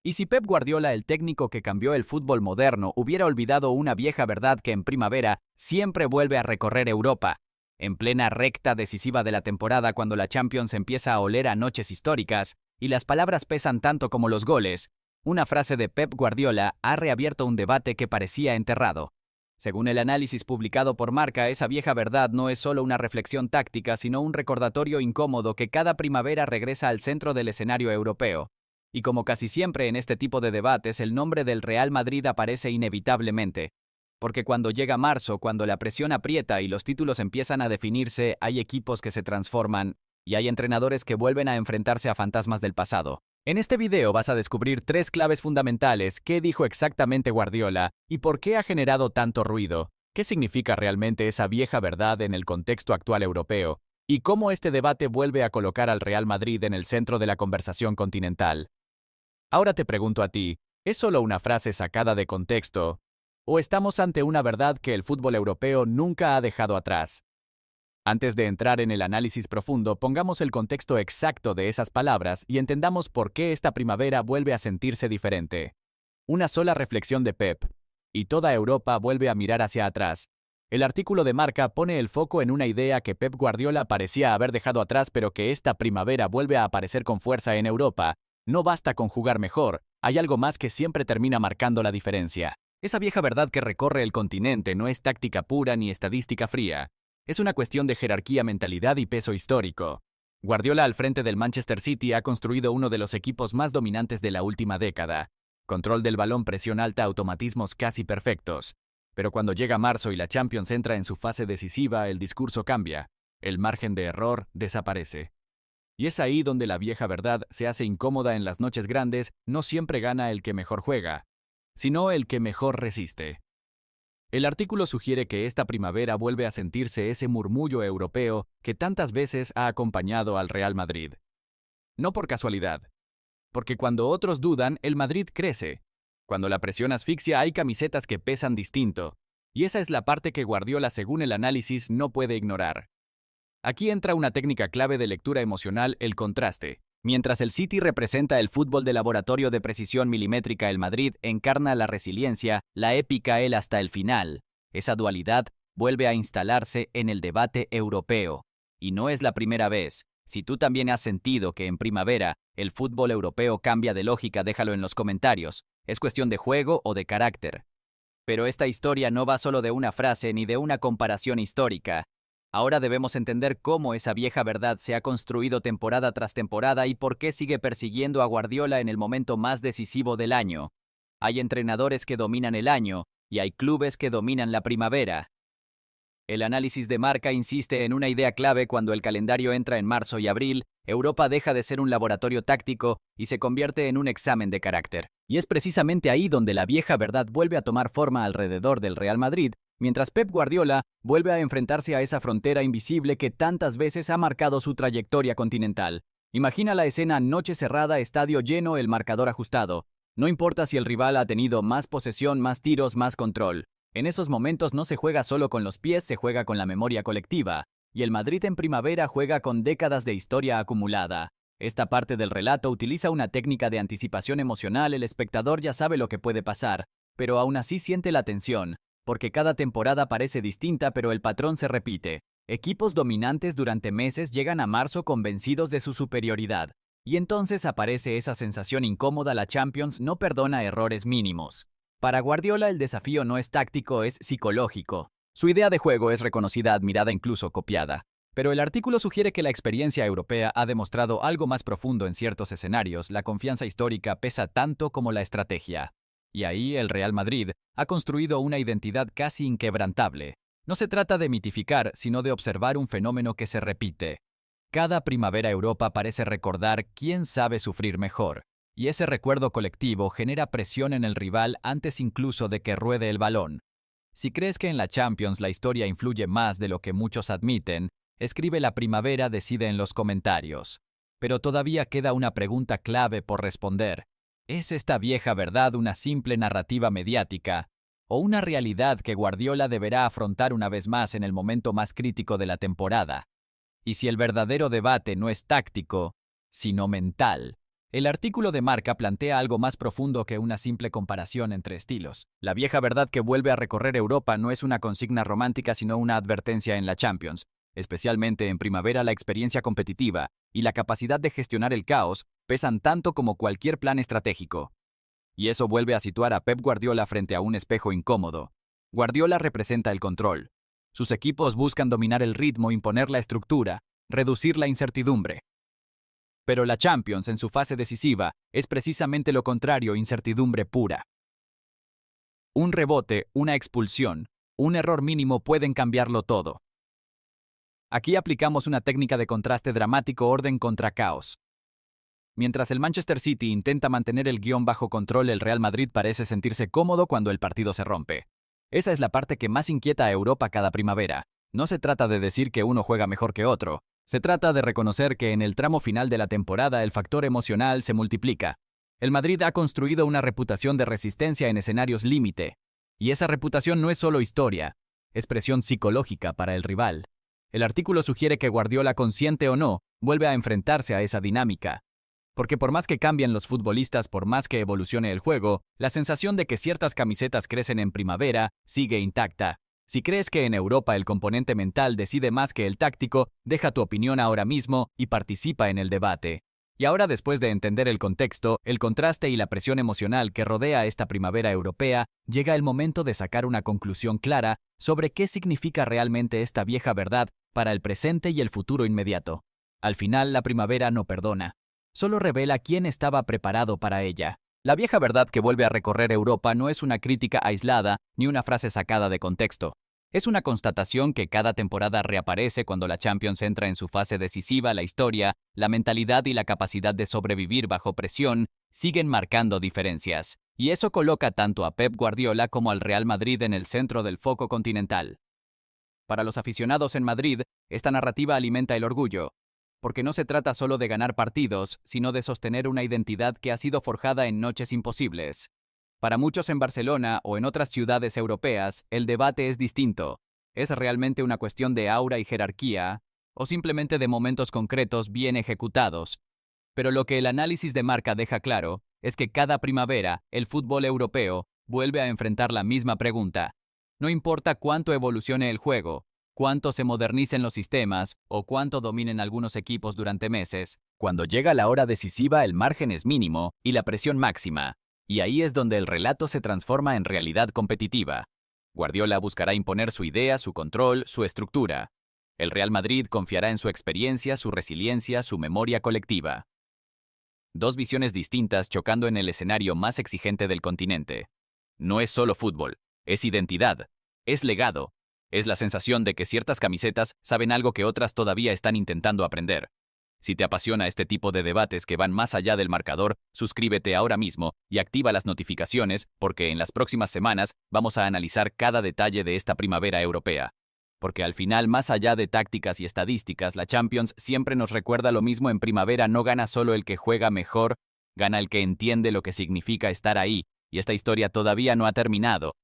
¿Y si Pep Guardiola, el técnico que cambió el fútbol moderno, hubiera olvidado una vieja verdad que en primavera siempre vuelve a recorrer Europa? En plena recta decisiva de la temporada, cuando la Champions empieza a oler a noches históricas y las palabras pesan tanto como los goles, una frase de Pep Guardiola ha reabierto un debate que parecía enterrado. Según el análisis publicado por Marca, esa vieja verdad no es solo una reflexión táctica, sino un recordatorio incómodo que cada primavera regresa al centro del escenario europeo. Y como casi siempre en este tipo de debates, el nombre del Real Madrid aparece inevitablemente. Porque cuando llega marzo, cuando la presión aprieta y los títulos empiezan a definirse, hay equipos que se transforman y hay entrenadores que vuelven a enfrentarse a fantasmas del pasado. En este video vas a descubrir 3 claves fundamentales: qué dijo exactamente Guardiola y por qué ha generado tanto ruido, qué significa realmente esa vieja verdad en el contexto actual europeo, y cómo este debate vuelve a colocar al Real Madrid en el centro de la conversación continental. Ahora te pregunto a ti, ¿es solo una frase sacada de contexto? ¿O estamos ante una verdad que el fútbol europeo nunca ha dejado atrás? Antes de entrar en el análisis profundo, pongamos el contexto exacto de esas palabras y entendamos por qué esta primavera vuelve a sentirse diferente. Una sola reflexión de Pep, y toda Europa vuelve a mirar hacia atrás. El artículo de Marca pone el foco en una idea que Pep Guardiola parecía haber dejado atrás, pero que esta primavera vuelve a aparecer con fuerza en Europa. No basta con jugar mejor, hay algo más que siempre termina marcando la diferencia. Esa vieja verdad que recorre el continente no es táctica pura ni estadística fría. Es una cuestión de jerarquía, mentalidad y peso histórico. Guardiola, al frente del Manchester City, ha construido uno de los equipos más dominantes de la última década. Control del balón, presión alta, automatismos casi perfectos. Pero cuando llega marzo y la Champions entra en su fase decisiva, el discurso cambia. El margen de error desaparece. Y es ahí donde la vieja verdad se hace incómoda. En las noches grandes no siempre gana el que mejor juega, sino el que mejor resiste. El artículo sugiere que esta primavera vuelve a sentirse ese murmullo europeo que tantas veces ha acompañado al Real Madrid. No por casualidad. Porque cuando otros dudan, el Madrid crece. Cuando la presión asfixia, hay camisetas que pesan distinto. Y esa es la parte que Guardiola, según el análisis, no puede ignorar. Aquí entra una técnica clave de lectura emocional: el contraste. Mientras el City representa el fútbol de laboratorio de precisión milimétrica, el Madrid encarna la resiliencia, la épica, el hasta el final. Esa dualidad vuelve a instalarse en el debate europeo. Y no es la primera vez. Si tú también has sentido que en primavera el fútbol europeo cambia de lógica, déjalo en los comentarios. Es cuestión de juego o de carácter. Pero esta historia no va solo de una frase ni de una comparación histórica. Ahora debemos entender cómo esa vieja verdad se ha construido temporada tras temporada y por qué sigue persiguiendo a Guardiola en el momento más decisivo del año. Hay entrenadores que dominan el año y hay clubes que dominan la primavera. El análisis de Marca insiste en una idea clave: cuando el calendario entra en marzo y abril, Europa deja de ser un laboratorio táctico y se convierte en un examen de carácter. Y es precisamente ahí donde la vieja verdad vuelve a tomar forma alrededor del Real Madrid, mientras Pep Guardiola vuelve a enfrentarse a esa frontera invisible que tantas veces ha marcado su trayectoria continental. Imagina la escena: noche cerrada, estadio lleno, el marcador ajustado. No importa si el rival ha tenido más posesión, más tiros, más control. En esos momentos no se juega solo con los pies, se juega con la memoria colectiva. Y el Madrid en primavera juega con décadas de historia acumulada. Esta parte del relato utiliza una técnica de anticipación emocional: el espectador ya sabe lo que puede pasar, pero aún así siente la tensión, porque cada temporada parece distinta, pero el patrón se repite. Equipos dominantes durante meses llegan a marzo convencidos de su superioridad. Y entonces aparece esa sensación incómoda: la Champions no perdona errores mínimos. Para Guardiola el desafío no es táctico, es psicológico. Su idea de juego es reconocida, admirada, incluso copiada. Pero el artículo sugiere que la experiencia europea ha demostrado algo más profundo en ciertos escenarios: la confianza histórica pesa tanto como la estrategia. Y ahí el Real Madrid ha construido una identidad casi inquebrantable. No se trata de mitificar, sino de observar un fenómeno que se repite. Cada primavera Europa parece recordar quién sabe sufrir mejor. Y ese recuerdo colectivo genera presión en el rival antes incluso de que ruede el balón. Si crees que en la Champions la historia influye más de lo que muchos admiten, escribe la primavera, decide en los comentarios. Pero todavía queda una pregunta clave por responder. ¿Es esta vieja verdad una simple narrativa mediática o una realidad que Guardiola deberá afrontar una vez más en el momento más crítico de la temporada? Y si el verdadero debate no es táctico, sino mental, El artículo de Marca plantea algo más profundo que una simple comparación entre estilos. La vieja verdad que vuelve a recorrer Europa no es una consigna romántica sino una advertencia en la Champions. Especialmente en primavera, la experiencia competitiva y la capacidad de gestionar el caos pesan tanto como cualquier plan estratégico. Y eso vuelve a situar a Pep Guardiola frente a un espejo incómodo. Guardiola representa el control. Sus equipos buscan dominar el ritmo, imponer la estructura, reducir la incertidumbre. Pero la Champions, en su fase decisiva, es precisamente lo contrario, incertidumbre pura. Un rebote, una expulsión, un error mínimo pueden cambiarlo todo. Aquí aplicamos una técnica de contraste dramático, orden contra caos. Mientras el Manchester City intenta mantener el guión bajo control, el Real Madrid parece sentirse cómodo cuando el partido se rompe. Esa es la parte que más inquieta a Europa cada primavera. No se trata de decir que uno juega mejor que otro. Se trata de reconocer que en el tramo final de la temporada el factor emocional se multiplica. El Madrid ha construido una reputación de resistencia en escenarios límite. Y esa reputación no es solo historia, es presión psicológica para el rival. El artículo sugiere que Guardiola, consciente o no, vuelve a enfrentarse a esa dinámica. Porque por más que cambien los futbolistas, por más que evolucione el juego, la sensación de que ciertas camisetas crecen en primavera sigue intacta. Si crees que en Europa el componente mental decide más que el táctico, deja tu opinión ahora mismo y participa en el debate. Y ahora, después de entender el contexto, el contraste y la presión emocional que rodea esta primavera europea, llega el momento de sacar una conclusión clara sobre qué significa realmente esta vieja verdad para el presente y el futuro inmediato. Al final, la primavera no perdona. Solo revela quién estaba preparado para ella. La vieja verdad que vuelve a recorrer Europa no es una crítica aislada ni una frase sacada de contexto. Es una constatación que cada temporada reaparece cuando la Champions entra en su fase decisiva. La historia, la mentalidad y la capacidad de sobrevivir bajo presión siguen marcando diferencias. Y eso coloca tanto a Pep Guardiola como al Real Madrid en el centro del foco continental. Para los aficionados en Madrid, esta narrativa alimenta el orgullo, porque no se trata solo de ganar partidos, sino de sostener una identidad que ha sido forjada en noches imposibles. Para muchos en Barcelona o en otras ciudades europeas, el debate es distinto. ¿Es realmente una cuestión de aura y jerarquía, o simplemente de momentos concretos bien ejecutados? Pero lo que el análisis de Marca deja claro es que cada primavera, el fútbol europeo vuelve a enfrentar la misma pregunta. No importa cuánto evolucione el juego, cuánto se modernicen los sistemas o cuánto dominen algunos equipos durante meses, cuando llega la hora decisiva el margen es mínimo y la presión máxima, y ahí es donde el relato se transforma en realidad competitiva. Guardiola buscará imponer su idea, su control, su estructura. El Real Madrid confiará en su experiencia, su resiliencia, su memoria colectiva. Dos visiones distintas chocando en el escenario más exigente del continente. No es solo fútbol, es identidad, es legado. Es la sensación de que ciertas camisetas saben algo que otras todavía están intentando aprender. Si te apasiona este tipo de debates que van más allá del marcador, suscríbete ahora mismo y activa las notificaciones porque en las próximas semanas vamos a analizar cada detalle de esta primavera europea. Porque al final, más allá de tácticas y estadísticas, la Champions siempre nos recuerda lo mismo: en primavera no gana solo el que juega mejor, gana el que entiende lo que significa estar ahí, y esta historia todavía no ha terminado.